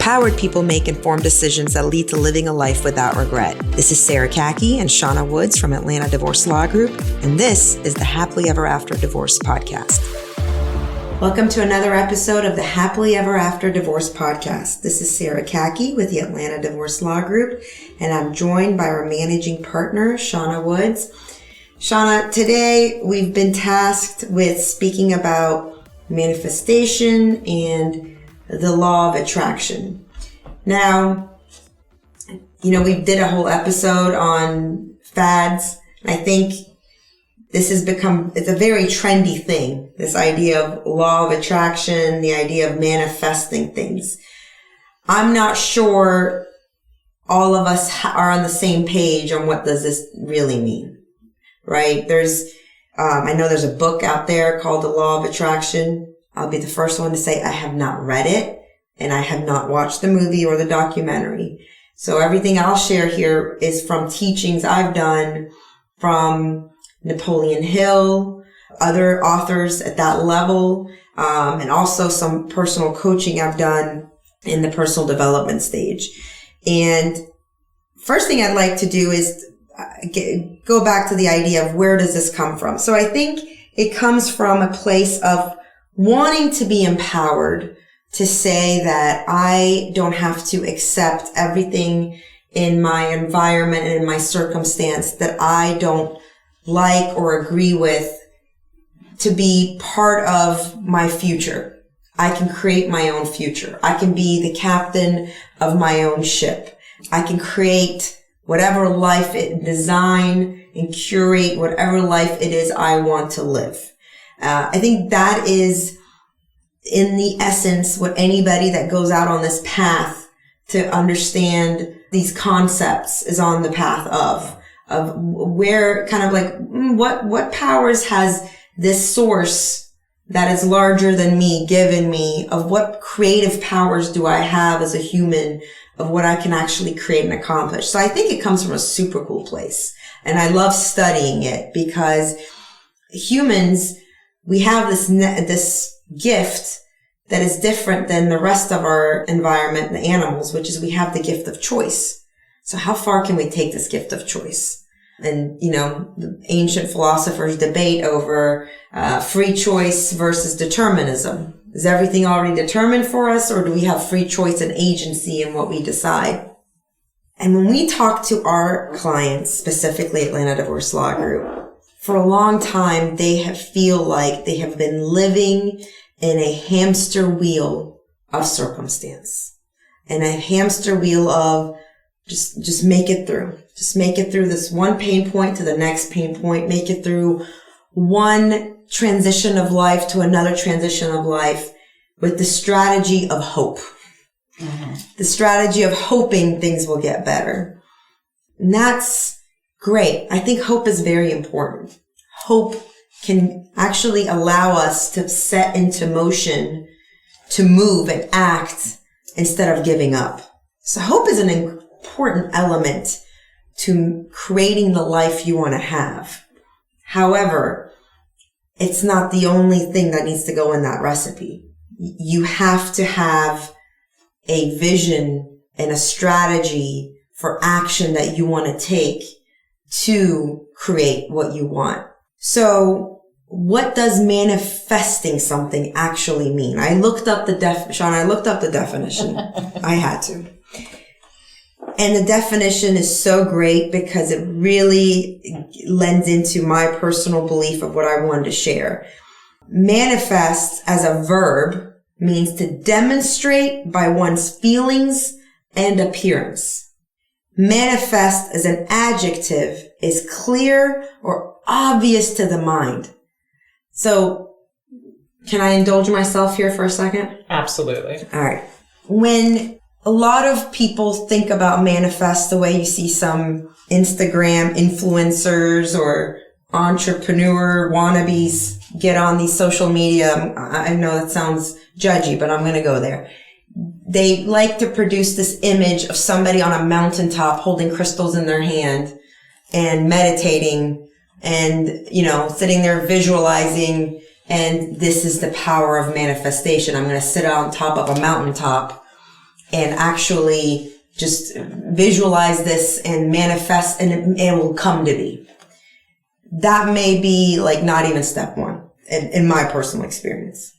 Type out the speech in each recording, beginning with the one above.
empowered people make informed decisions that lead to living a life without regret. This is Sarah Kaki and Shauna Woods from Atlanta Divorce Law Group, and this is the Happily Ever After Divorce Podcast. Welcome to another episode of the Happily Ever After Divorce Podcast. This is Sarah Kaki with the Atlanta Divorce Law Group, and I'm joined by our managing partner, Shauna Woods. Shauna, today we've been tasked with speaking about manifestation and the law of attraction. Now, we did a whole episode on fads, and I think this has become, it's a very trendy thing, this idea of law of attraction, the idea of manifesting things. I'm not sure all of us are on the same page on what does this really mean, right? I know there's a book out there called The Law of Attraction. I'll be the first one to say I have not read it, and I have not watched the movie or the documentary. So everything I'll share here is from teachings I've done from Napoleon Hill, other authors at that level, and also some personal coaching I've done in the personal development stage. And first thing I'd like to do is go back to the idea of where does this come from? So I think it comes from a place of wanting to be empowered to say that I don't have to accept everything in my environment and in my circumstance that I don't like or agree with to be part of my future. I can create my own future. I can be the captain of my own ship. I can create whatever life design and curate whatever life it is I want to live. I think that is, in the essence, what anybody that goes out on this path to understand these concepts is on the path of where kind of like, what powers has this source that is larger than me given me, of what creative powers do I have as a human, of what I can actually create and accomplish. So I think it comes from a super cool place. And I love studying it because humans, we have this gift that is different than the rest of our environment, the animals, which is we have the gift of choice. So how far can we take this gift of choice? And, the ancient philosophers debate over free choice versus determinism. Is everything already determined for us, or do we have free choice and agency in what we decide? And when we talk to our clients, specifically Atlanta Divorce Law Group, for a long time, they feel like they have been living in a hamster wheel of circumstance, and a hamster wheel of just make it through. Just make it through this one pain point to the next pain point. Make it through one transition of life to another transition of life with the strategy of hope. Mm-hmm. The strategy of hoping things will get better. And that's great. I think hope is very important. Hope can actually allow us to set into motion, to move and act instead of giving up. So hope is an important element to creating the life you want to have. However, it's not the only thing that needs to go in that recipe. You have to have a vision and a strategy for action that you want to take to create what you want. So what does manifesting something actually mean? I looked up the definition. I had to. And the definition is so great because it really lends into my personal belief of what I wanted to share. Manifest as a verb means to demonstrate by one's feelings and appearance. Manifest as an adjective is clear or obvious to the mind. So, can I indulge myself here for a second? Absolutely. All right. When a lot of people think about manifest the way you see some Instagram influencers or entrepreneur wannabes get on these social media, I know that sounds judgy, but I'm going to go there. They like to produce this image of somebody on a mountaintop holding crystals in their hand and meditating and, sitting there visualizing, and this is the power of manifestation. I'm going to sit on top of a mountaintop and actually just visualize this and manifest, and it will come to be. That may be like not even step one in my personal experience.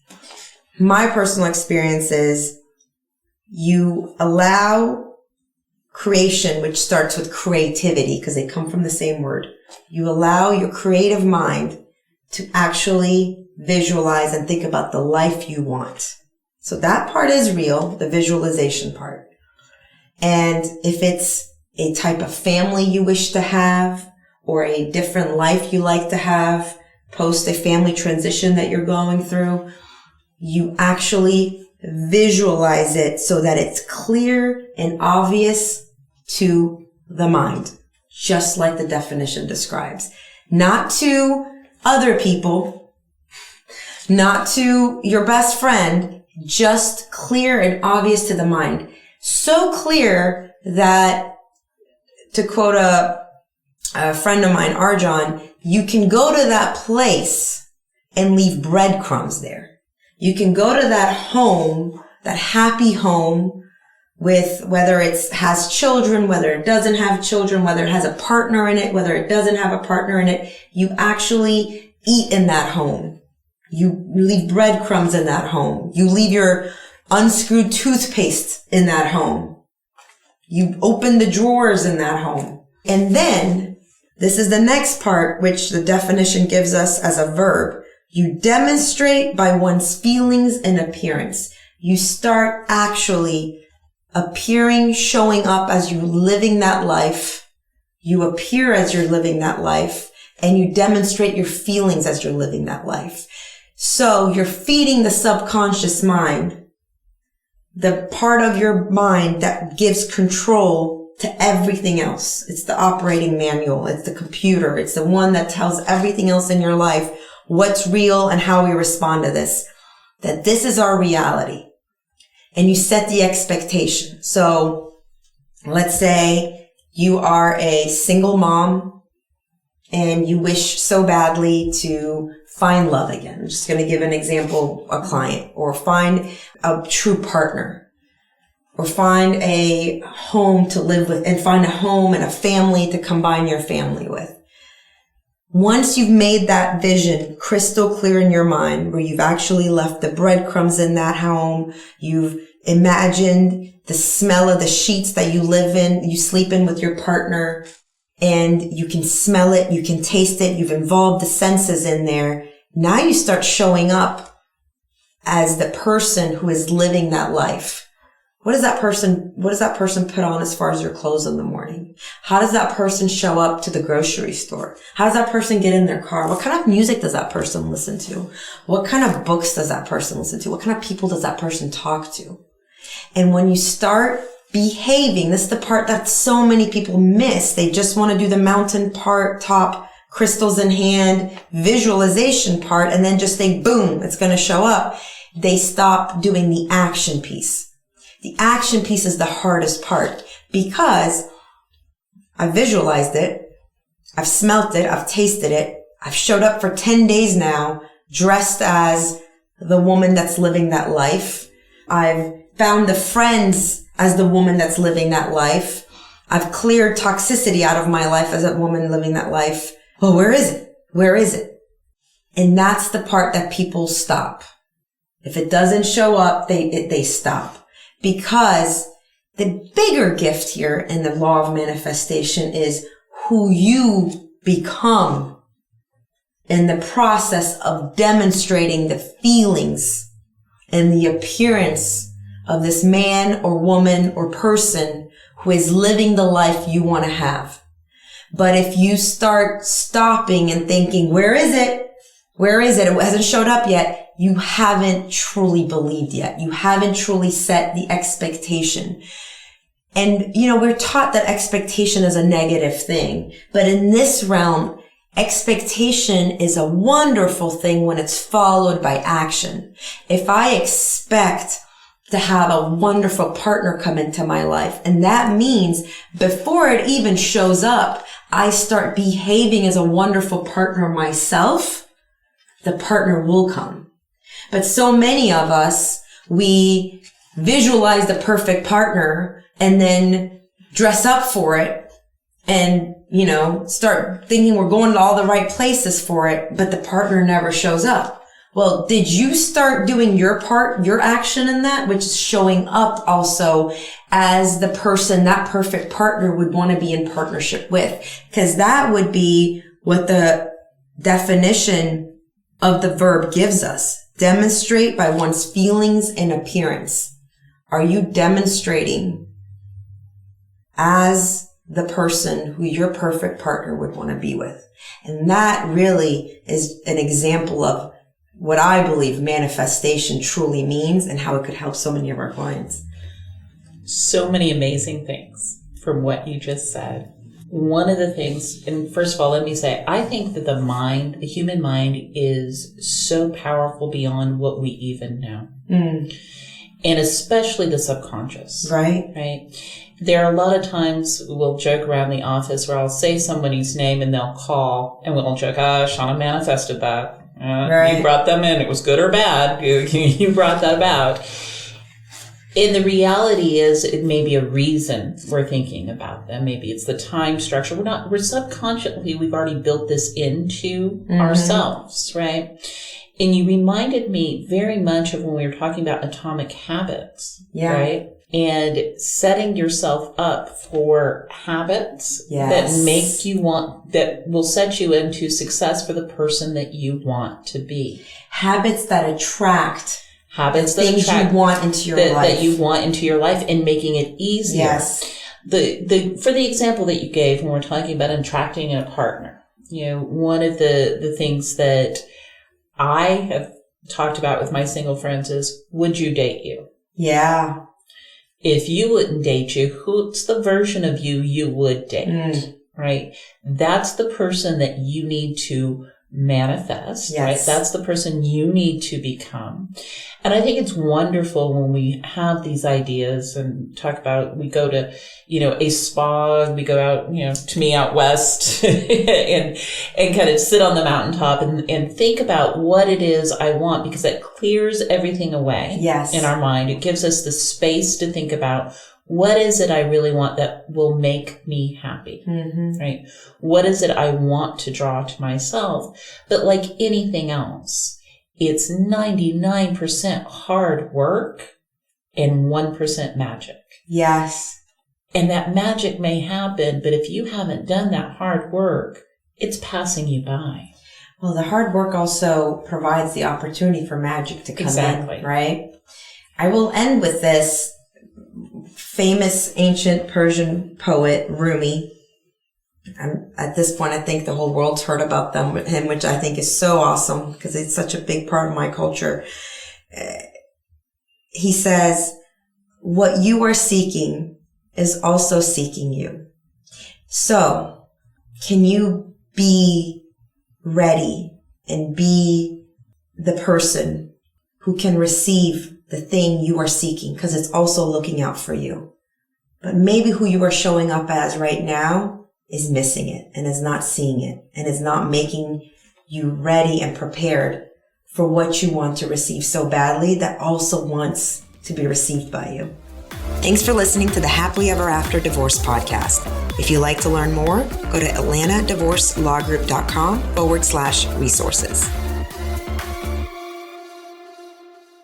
My personal experience is you allow creation, which starts with creativity because they come from the same word. You allow your creative mind to actually visualize and think about the life you want. So that part is real, the visualization part. And if it's a type of family you wish to have or a different life you like to have post a family transition that you're going through, you actually visualize it so that it's clear and obvious to the mind, just like the definition describes. Not to other people, not to your best friend, just clear and obvious to the mind. So clear that, to quote a friend of mine, Arjan, you can go to that place and leave breadcrumbs there. You can go to that home, that happy home, with whether it has children, whether it doesn't have children, whether it has a partner in it, whether it doesn't have a partner in it. You actually eat in that home. You leave breadcrumbs in that home. You leave your unscrewed toothpaste in that home. You open the drawers in that home. And then, this is the next part, which the definition gives us as a verb. You demonstrate by one's feelings and appearance. You start actually appearing, showing up as you're living that life. You appear as you're living that life, and you demonstrate your feelings as you're living that life. So you're feeding the subconscious mind, the part of your mind that gives control to everything else. It's the operating manual. It's the computer. It's the one that tells everything else in your life what's real and how we respond to this. That this is our reality. And you set the expectation. So let's say you are a single mom and you wish so badly to find love again. I'm just going to give an example, a client, or find a true partner, or find a home to live with, and find a home and a family to combine your family with. Once you've made that vision crystal clear in your mind, where you've actually left the breadcrumbs in that home, you've imagined the smell of the sheets that you live in, you sleep in with your partner, and you can smell it, you can taste it, you've involved the senses in there. Now you start showing up as the person who is living that life. What does that person put on as far as their clothes in the morning? How does that person show up to the grocery store? How does that person get in their car? What kind of music does that person listen to? What kind of books does that person listen to? What kind of people does that person talk to? And when you start behaving, this is the part that so many people miss. They just want to do the mountain part, top, crystals in hand, visualization part, and then just think, boom, it's going to show up. They stop doing the action piece. The action piece is the hardest part because I visualized it, I've smelt it, I've tasted it, I've showed up for 10 days now dressed as the woman that's living that life. I've found the friends as the woman that's living that life. I've cleared toxicity out of my life as a woman living that life. Well, where is it? Where is it? And that's the part that people stop. If it doesn't show up, they stop. Because the bigger gift here in the law of manifestation is who you become in the process of demonstrating the feelings and the appearance of this man or woman or person who is living the life you want to have. But if you start stopping and thinking, where is it? Where is it? It hasn't showed up yet. You haven't truly believed yet. You haven't truly set the expectation. And, we're taught that expectation is a negative thing. But in this realm, expectation is a wonderful thing when it's followed by action. If I expect to have a wonderful partner come into my life, and that means before it even shows up, I start behaving as a wonderful partner myself, the partner will come. But so many of us, we visualize the perfect partner and then dress up for it and, start thinking we're going to all the right places for it, but the partner never shows up. Well, did you start doing your part, your action in that, which is showing up also as the person that perfect partner would want to be in partnership with? Because that would be what the definition of the verb gives us. Demonstrate by one's feelings and appearance. Are you demonstrating as the person who your perfect partner would want to be with? And that really is an example of what I believe manifestation truly means and how it could help so many of our clients. So many amazing things from what you just said. One of the things, and first of all, let me say, I think that the human mind is so powerful beyond what we even know. And especially the subconscious. Right? There are a lot of times we'll joke around the office where I'll say somebody's name and they'll call and we'll joke, Shauna manifested that. You brought them in. It was good or bad. You brought that about. And the reality is it may be a reason we're thinking about them. Maybe it's the time structure. We're subconsciously, we've already built this into ourselves, right? And you reminded me very much of when we were talking about atomic habits, right? And setting yourself up for habits that make you that will set you into success for the person that you want to be. Habits that attract things you want into your life. That you want into your life and making it easier. Yes. For the example that you gave when we're talking about attracting a partner, one of the things that I have talked about with my single friends is, would you date you? Yeah. If you wouldn't date you, who's the version of you would date, right? That's the person that you need to manifest, right? That's the person you need to become. And I think it's wonderful when we have these ideas and talk about, we go to, a spa, we go out, to me out west and kind of sit on the mountaintop and think about what it is I want, because that clears everything away in our mind. It gives us the space to think about, what is it I really want that will make me happy, right? What is it I want to draw to myself? But like anything else, it's 99% hard work and 1% magic. Yes. And that magic may happen, but if you haven't done that hard work, it's passing you by. Well, the hard work also provides the opportunity for magic to come in, right? I will end with this. Famous ancient Persian poet, Rumi. At this point, I think the whole world's heard about him, which I think is so awesome because it's such a big part of my culture. He says, what you are seeking is also seeking you. So, can you be ready and be the person who can receive the thing you are seeking, because it's also looking out for you. But maybe who you are showing up as right now is missing it and is not seeing it and is not making you ready and prepared for what you want to receive so badly that also wants to be received by you. Thanks for listening to the Happily Ever After Divorce podcast. If you'd like to learn more, go to atlantadivorcelawgroup.com/resources.